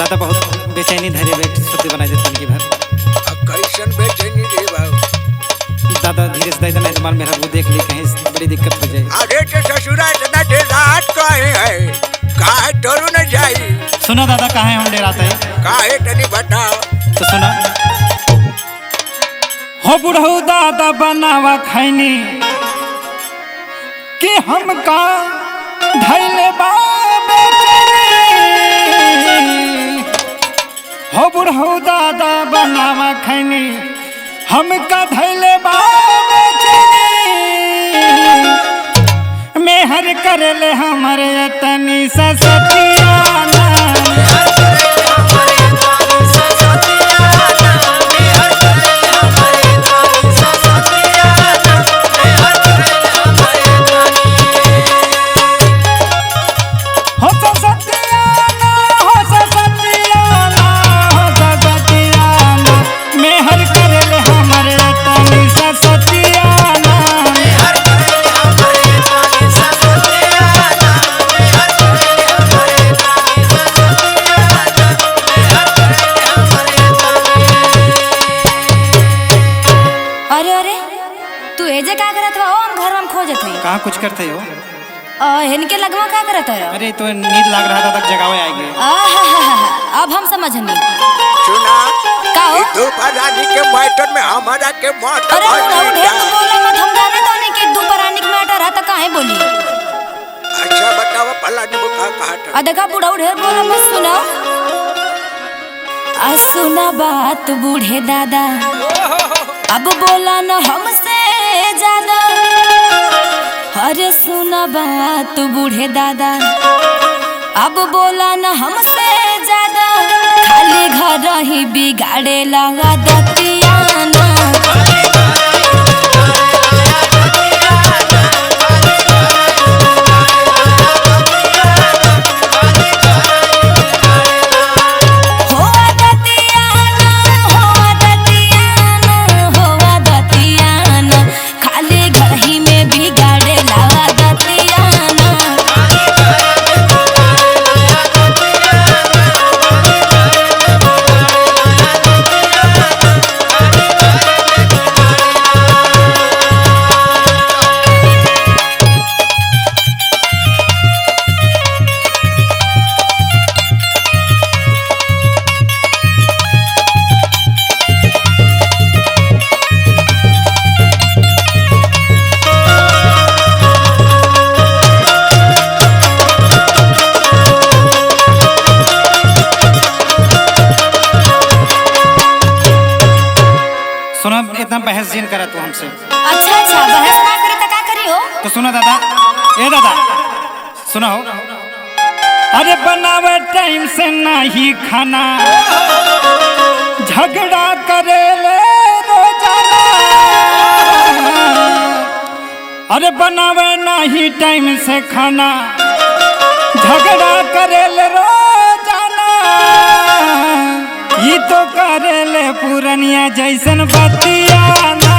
दादा बहुत बेचैनी धैर्य बैठ सब्जी बनाई देते उनकी भर। कैसन बेचैनी रे बाबू? दादा धीरे से दादा नहीं मेरा वो देख ली कहीं बड़ी दिक्कत हो जाए। अरे तो ससुरा इतना रात काहे है? काहे डरू न जाई? सुनो दादा कहाँ हम डेराते हैं? काहे तनी बताओ तो सुना हो बुढ़ऊ दादा बनावा खैनी कि हमका धैले हो बुढ़ऊ दादा बनावा खैनी हमका धैले मेहर करले हमारे तनी ससतियाना कहाँ कुछ करते हो? इनके लगवा क्या करते हो? अरे तो नींद लग रहा था तक जगावे आएगी। अब हम समझनी। सुना दोपहरानी के मैटर में हमारा के मैटर अरे बोला मत हम जाने तो नहीं कि दोपहरानी के मैटर है तो काहे बोली? अच्छा बताओ पलानी बुका कहा था? देखा बुढ़ा ढेर बोला मत सुना। सुना बात बूढ़े दादा अब बोला न हमसे ज्यादा। अरे सुना बात बूढ़े दादा अब बोला न हमसे ज्यादा। खाली घर ही बिगाड़े लगा दतियाना। इतना बहस जीन करा तू हमसे। अच्छा बहस ना करे तो क्या करी हो? तो सुनो दादा ए दादा सुनो अरे बनावे टाइम से नहीं खाना झगड़ा करे ले रोजाना। अरे बनावे नहीं टाइम से खाना झगड़ा करे ले रोजाना। ये तो करे ले पुरनिया जैसन बतियाना।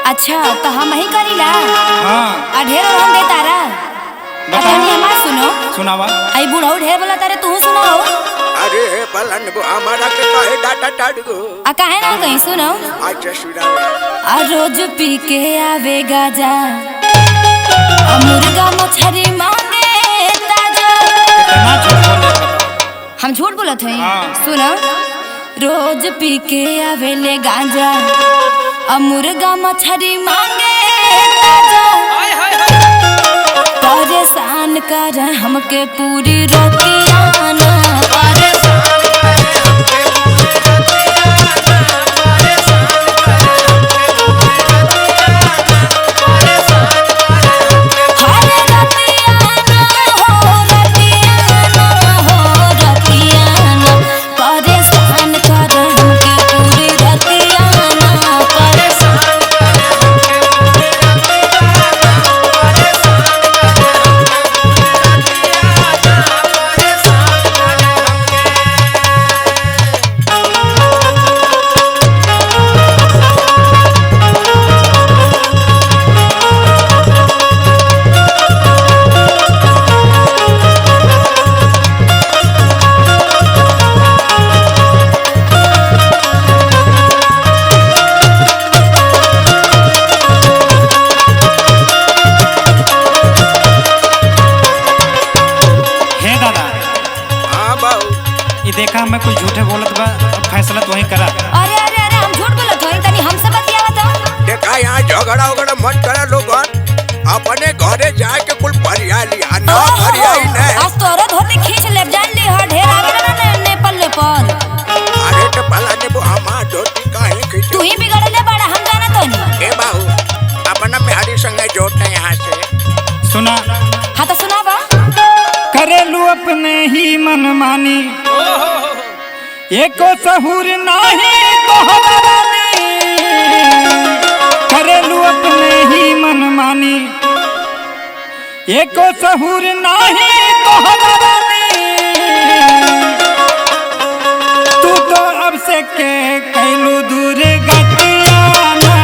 अच्छा तो हम ही करीला। हाँ ढेर हम दे तारा। अतनी हमार सुनो सुनावा। आई बुढ़ऊ ढेर बोला तारे तू सुनो। अरे पलन हमारा के काहे डाटा टाड़गो? काहे ना कहीं सुनो। अच्छा सुना। रोज पी के आवे गाजा मुर्गा मछली मांगे ताजा। हम झूठ बोलत हई। सुनो रोज पी के आवे ले गांजा मुर्गा मछली मांगे ताजा। परेशान कर हमके पूरी रतियाना। हरे रतियाना देखा मैं कुछ झूठे बोलत बा, अब फैसला तो ही करा। अरे अरे अरे हम झूठ बोलत हई, तनी हमसे बतियावत हो। देखा यहाँ झगड़ा उगड़ा मत करा लोगन, अपने घरे जाए के कुल फरियाली ना फरियाई नहीं। आज तोरा धोती खींच ले, जान ली ह ढेर आगे ना नेपाल नेपाल। अरे तो पला ने वो हमार धोती काहे खींच। तू ही बिगड़ले बड़ा, हम जाना तो नहीं। ए बाबू अपना मेहरी संगे जोड़ते यहाँ से। सुना हाँ तो सुनावा। करेलू अपने ही मन मानी, एको सहूर नाही तोहरा रानी। करेलू अपने ही मन मानी, एको सहूर नाही तोहरा रानी। तू तो अब से के कैलू दूर गतियाना।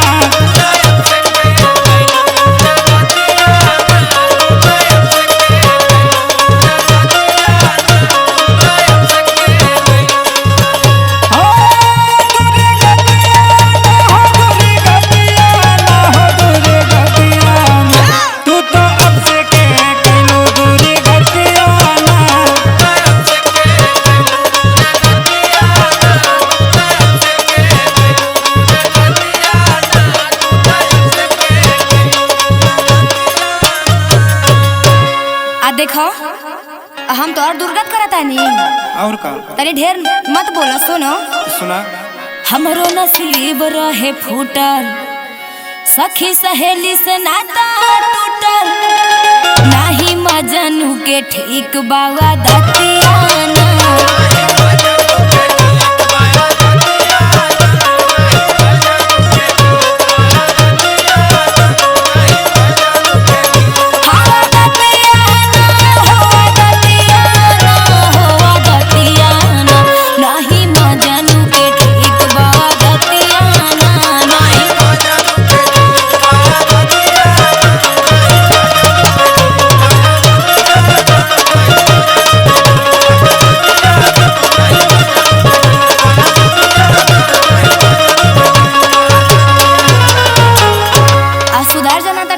देखो हम तो और दुर्गत करता नहीं और का तनी ढेर मत बोला। सुनो सुना। हमरो नसीब रहे फूटल, सखी सहेली से नाता टूटल। नाही मजनू के ठीक बावा दतियाना।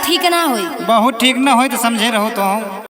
ठीक ना होई, बहुत ठीक ना होई तो समझे रहो तो।